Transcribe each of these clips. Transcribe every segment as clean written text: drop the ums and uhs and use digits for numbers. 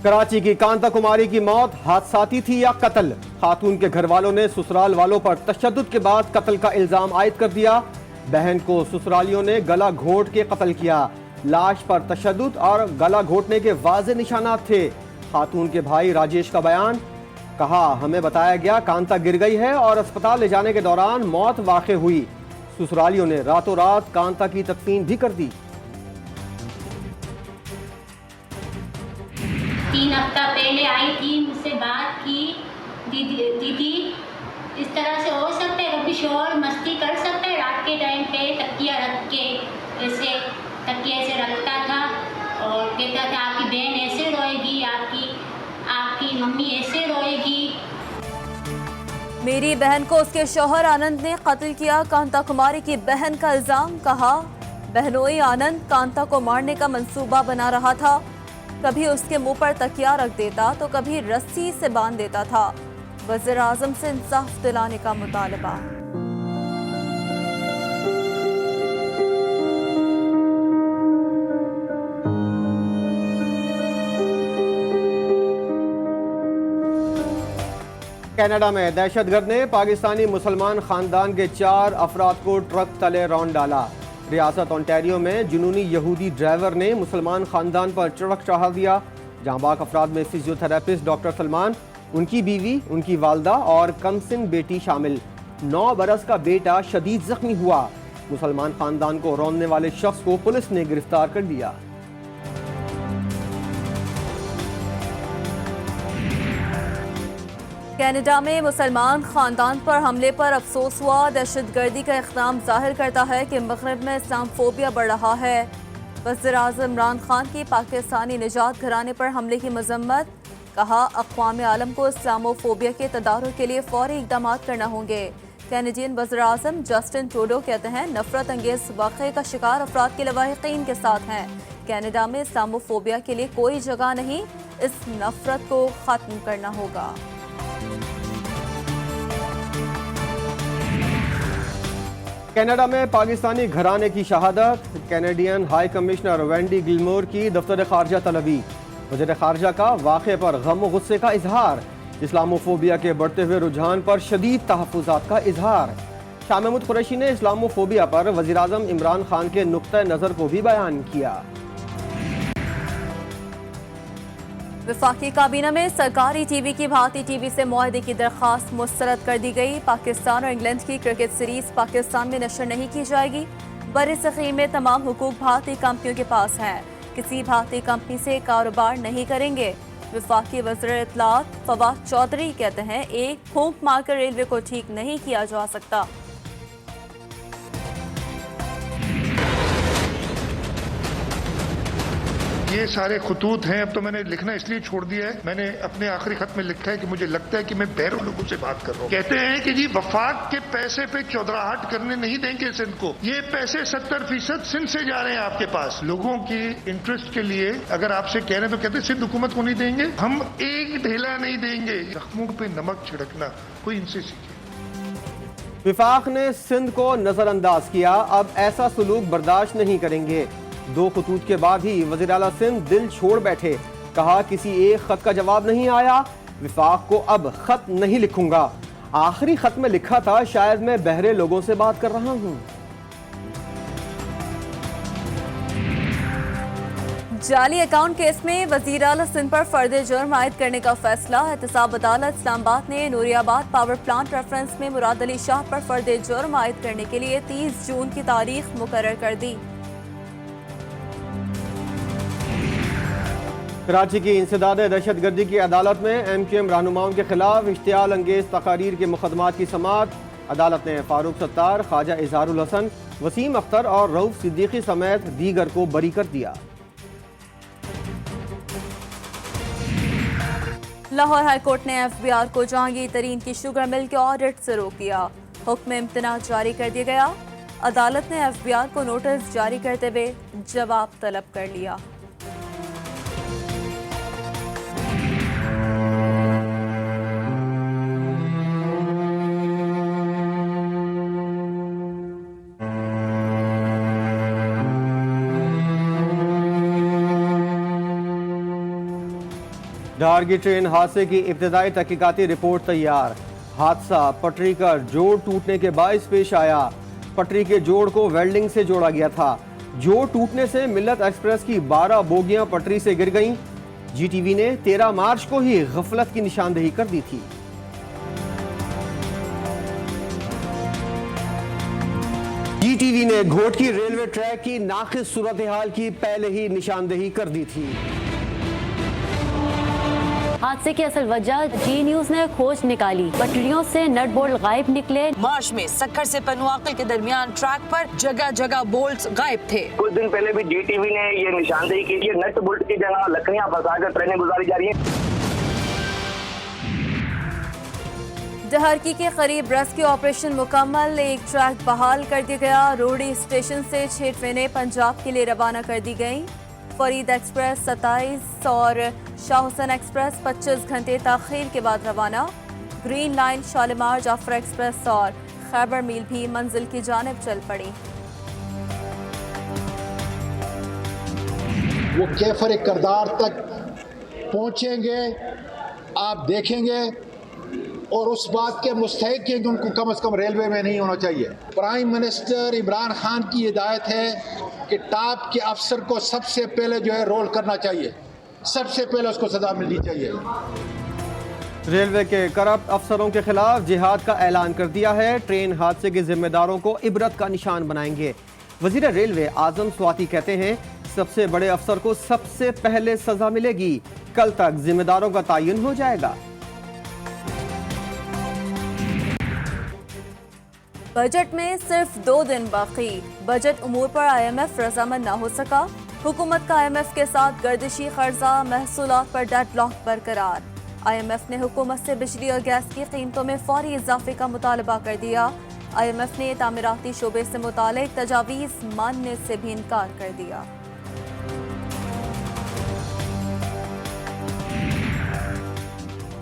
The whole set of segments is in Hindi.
कराची की कांता कुमारी की मौत हादसाती थी या कत्ल? खातून के घर वालों ने ससुराल वालों पर तशद्दुद के बाद कत्ल का इल्जाम आयद कर दिया। बहन को ससुरालियों ने गला घोंट के कत्ल किया। लाश पर तशद्दुद और गला घोंटने के वाज़े निशानात थे। खातून के भाई राजेश का बयान, कहा हमें बताया गया कांता गिर गई है और अस्पताल ले जाने के दौरान मौत वाक़ हुई। ससुरालियों ने रातों रात कांता की तदफीन भी कर दी। 3 हफ्ता पहले आई थी, मुझसे बात की, दीदी इस तरह से हो सकता है, कभी शोर मस्ती कर सकता है। रात के टाइम पे तकिया रख के ऐसे तकिया से रखता था और कहता था आपकी बहन ऐसे रोएगी, आपकी मम्मी ऐसे रोएगी। मेरी बहन को उसके शौहर आनंद ने कत्ल किया, कांता कुमारी की बहन का इल्जाम। कहा बहनोई आनंद कांता को मारने का मंसूबा बना रहा था। कभी उसके मुंह पर तकिया रख देता तो कभी रस्सी से बांध देता था। वज़ीर आज़म से इंसाफ दिलाने का मुतालबा। कनाडा में दहशतगर्द ने पाकिस्तानी मुसलमान खानदान के 4 अफराद को ट्रक तले रौंद डाला। रियासत ओंटारियो में जुनूनी यहूदी ड्राइवर ने मुसलमान खानदान पर ट्रक चढ़ा दिया। जांबाक अफराद में फिजियोथेरेपिस्ट डॉक्टर सलमान, उनकी बीवी, उनकी वालदा और कमसिन बेटी शामिल। 9 बरस का बेटा शदीद जख्मी हुआ। मुसलमान खानदान को रौंदने वाले शख्स को पुलिस ने गिरफ्तार कर लिया। कनाडा में मुसलमान खानदान पर हमले पर अफसोस हुआ। दहशतगर्दी का इक़दाम जाहिर करता है कि मग़रिब में इस्लामोफोबिया बढ़ रहा है। वज़ीर आज़म इमरान खान की पाकिस्तानी निजात घराने पर हमले की मजम्मत। कहा अक़वाम आलम को इस्लामोफोबिया के तदारुक के लिए फौरी इक़दाम करना होंगे। कैनेडियन वज़ीर आज़म जस्टिन ट्रूडो कहते हैं नफरत अंगेज़ वाक़े का शिकार अफराद के लवाहिक़ीन के साथ हैं। कनाडा में इस्लामोफोबिया के लिए कोई जगह नहीं, इस नफरत को ख़त्म करना होगा। कनाडा में पाकिस्तानी घराने की शहादत। Canadian high commissioner Wendy Gilmore की दफ्तर खारजा तलबी। वज़ीर खारजा का वाक़े पर गम व गुस्से का इजहार। इस्लामोफोबिया के बढ़ते हुए रुझान पर शदीद तहफ़्फ़ुज़ात का इजहार। शाह महमूद कुरैशी ने इस्लामोफोबिया पर वज़ीर आज़म इमरान खान के नुक्ते नज़र को भी बयान किया। वफाकी काबीना में सरकारी टीवी की भारतीय टीवी से मुआहदे की दरख्वास्त मुस्तरद कर दी गई। पाकिस्तान और इंग्लैंड की क्रिकेट सीरीज पाकिस्तान में नशर नहीं की जाएगी। बर्र-ए-सग़ीर में तमाम हुकूक भारतीय कंपनियों के पास हैं। किसी भारतीय कंपनी से कारोबार नहीं करेंगे। वफाकी वज़ीर इत्तलात फवाद चौधरी कहते हैं एक फूंक मारकर रेलवे को ठीक नहीं किया जा सकता। ये सारे खतूत हैं। अब तो मैंने लिखना इसलिए छोड़ दिया है, मैंने अपने आखिरी खत में लिखा है कि मुझे लगता है कि मैं बहरों लोगों से बात कर रहा हूँ। कहते हैं कि जी वफाक के पैसे पे चौधराहट करने नहीं देंगे सिंध को। ये पैसे 70% सिंध से जा रहे हैं आपके पास। लोगों की इंटरेस्ट के लिए अगर आपसे कह रहे हैं तो कहते हैं सिंध हुकूमत को नहीं देंगे, हम एक ढेला नहीं देंगे। जख्मों पे नमक छिड़कना कोई इनसे सीखे। विफाक ने सिंध को नजरअंदाज किया, अब ऐसा सलूक बर्दाश्त नहीं करेंगे। 2 खतूत के बाद ही वज़ीर आला सिंध दिल छोड़ बैठे। कहा किसी एक खत का जवाब नहीं आया, विफाक को अब खत नहीं लिखूंगा। आखिरी खत में लिखा था शायद मैं बहरे लोगों से बात कर रहा हूं। जाली अकाउंट केस में वज़ीर आला सिंध पर फर्द जुर्म आयद करने का फैसला। एहतसाब अदालत इस्लामाबाद ने नूरियाबाद पावर प्लांट रेफरेंस में मुराद अली शाह पर फर्द जुर्म आयद करने के लिए 30 जून की तारीख मुकर्रर कर दी। कराची की इंसदाद दहशतगर्दी की अदालत में MQM रहनुमाओं के खिलाफ इश्तियाल अंगेज तकारीर के मुकदमात की समाअत। अदालत ने फारूक सत्तार, ख्वाजा इजहारुल हसन, वसीम अख्तर और रऊफ सिद्दीकी समेत दीगर को बरी कर दिया। लाहौर हाईकोर्ट ने FBR को जहांगीर तरीन की शुगर मिल के ऑडिट से रोक दिया। हुक्म इम्तना जारी कर दिया गया। अदालत ने FBR को नोटिस जारी करते हुए जवाब तलब कर लिया। धारगी ट्रेन हादसे की इब्तदाई तहकीकाती रिपोर्ट तैयार। हादसा पटरी का जोड़ टूटने के बायस पेश आया। पटरी के जोड़ को वेल्डिंग से जोड़ा गया था। जोड़ टूटने से मिल्लत एक्सप्रेस की 12 बोगियां पटरी से गिर गईं। जीटीवी ने 13 मार्च को ही गफलत की निशानदेही कर दी थी। जीटीवी ने घोटकी रेलवे ट्रैक की नाकिस सूरत हाल की पहले ही निशानदेही कर दी थी। हादसे की असल वजह जी न्यूज ने खोज निकाली। पटरियों से नट बोल्ट गायब निकले। मार्च में सक्खर से पनुआकल के दरमियान ट्रैक पर जगह जगह बोल्ट्स गायब थे। कुछ दिन पहले भी जीटीवी ने ये निशानदेही की है, नट बोल्ट की जगह लकड़ियां फंसाकर ट्रेनें गुजारी जा रही हैं। डहरकी के करीब रेस्क्यू ऑपरेशन मुकम्मल। एक ट्रैक बहाल कर दिया गया। रोहड़ी स्टेशन से 6 ट्रेनें पंजाब के लिए रवाना कर दी गईं। फरीद एक्सप्रेस 27 और शाह हुसैन एक्सप्रेस 25 घंटे ताखीर के बाद रवाना। Green line, Shalimar, Jaffar express और खैबर मील भी मंजिल की जानिब चल पड़ी। वो कैफर किरदार तक पहुंचेंगे, आप देखेंगे, और उस बात के मुस्तहिक हैं कि उनको कम से कम रेलवे में नहीं होना चाहिए। प्राइम मिनिस्टर इमरान खान की हिदायत है कि टॉप के अफसर को सबसे पहले जो है रोल करना चाहिए, सबसे पहले उसको सजा मिलनी चाहिए। रेलवे के करप्ट अफसरों के खिलाफ जिहाद का ऐलान कर दिया है। ट्रेन हादसे के जिम्मेदारों को इबरत का निशान बनाएंगे। वजीर रेलवे आजम स्वाति कहते हैं सबसे बड़े अफसर को सबसे पहले सजा मिलेगी। कल तक जिम्मेदारों का तयन हो जाएगा। बजट में सिर्फ 2 दिन बाकी। बजट उमूर पर IMF रजामंद न हो सका। हुकूमत का IMF के साथ गर्दिशी कर्जा महसूलात पर डेडलॉक बरकरार। IMF ने हुकूमत से बिजली और गैस की कीमतों में फौरी इजाफे का मुतालबा कर दिया। IMF ने तामीराती शोबे से मुतालिक तजावीज़ मानने से भी इनकार कर दिया।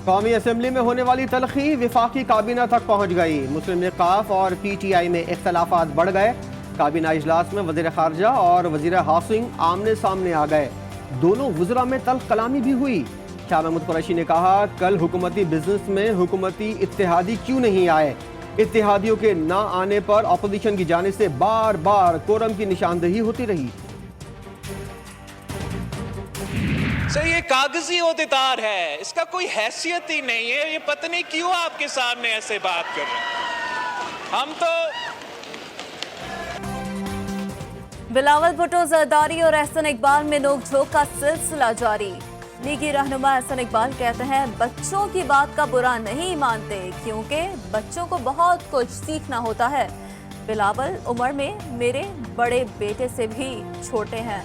कौमी असम्बली में होने वाली तलखी विफाकी काबीना तक पहुँच गई। मुस्लिम लीग काफ और PTI में इख्तलाफात बढ़ गए। काबीना इजलास में वज़ीर ख़ारजा और वज़ीर हाउसिंग आमने सामने आ गए। दोनों वज़रा में तल्ख कलामी भी हुई। शाह महमूद कुरैशी ने कहा कल हुकूमती बिजनेस में हुकूमती इत्तेहादी क्यों नहीं आए। इत्तेहादियों के ना आने पर अपोजिशन की जानिब से बार बार कोरम की निशानदेही होती रही। सर ये कागजी ओहदेदार है, इसका कोई हैसियत ही नहीं है। ये पता नहीं क्यों आपके सामने ऐसे बात कर रहे हैं। हम तो बिलावल भुट्टो जरदारी और एहसन इकबाल में नोकझोंक का सिलसिला जारी। लीगी रहनुमा एहसन इकबाल कहते हैं बच्चों की बात का बुरा नहीं मानते क्योंकि बच्चों को बहुत कुछ सीखना होता है। बिलावल उम्र में मेरे बड़े बेटे से भी छोटे हैं।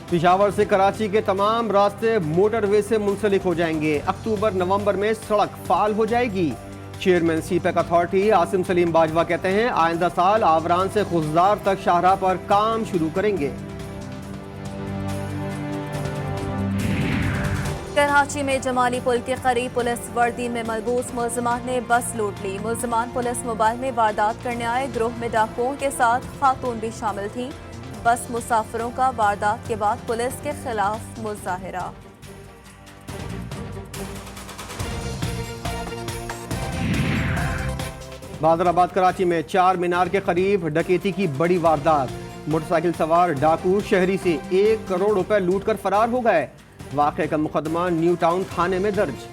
पिशावर से कराची के तमाम रास्ते मोटरवे से मुंसलिक हो जाएंगे। अक्टूबर नवंबर में सड़क फाल हो जाएगी। Chairman CPEC authority Asim Salim Bajwa कहते हैं आइंदा साल आवरान से खुजदार तक शाहराह पर काम शुरू करेंगे। कराची में जमाली पुल के करीब पुलिस वर्दी में मलबूस मुलजमान ने बस लूट ली। मुलजमान पुलिस मोबाइल में वारदात करने आए ग्रोह में डाकुओं के साथ खातून भी शामिल थी। बस मुसाफिरों का वारदात के बाद पुलिस के खिलाफ मुजाहिरा। बादराबाद कराची में 4 मीनार के करीब डकैती की बड़ी वारदात। मोटरसाइकिल सवार डाकू शहरी से 1 करोड़ रुपए लूट कर फरार हो गए। वाक़े का मुकदमा न्यू टाउन थाने में दर्ज।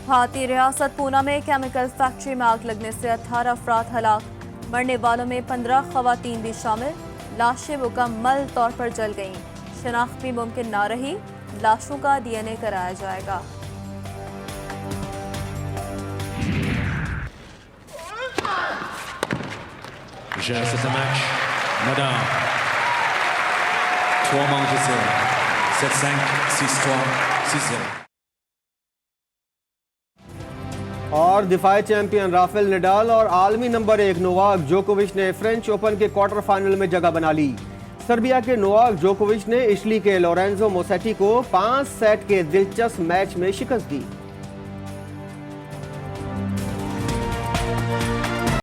भारतीय रियासत पूना में केमिकल फैक्ट्री में आग लगने से 18 अफराद हलाक। मरने वालों में 15 खवातीन भी शामिल। लाशें मुकम्मल तौर पर जल गईं। शनाख्त भी मुमकिन ना रही। लाशों का DNA कराया जाएगा। C'est un match moderne. 3 manches 7-5, 6-3, 6-0. और दिफाई चैंपियन राफेल नडाल और आलमी नंबर 1 नोवाक जोकोविच ने फ्रेंच ओपन के क्वार्टर फाइनल में जगह बना ली। सर्बिया के नोवाक जोकोविच ने इटली के लोरेंजो मोसेटी को 5 सेट के दिलचस्प मैच में शिकस्त दी।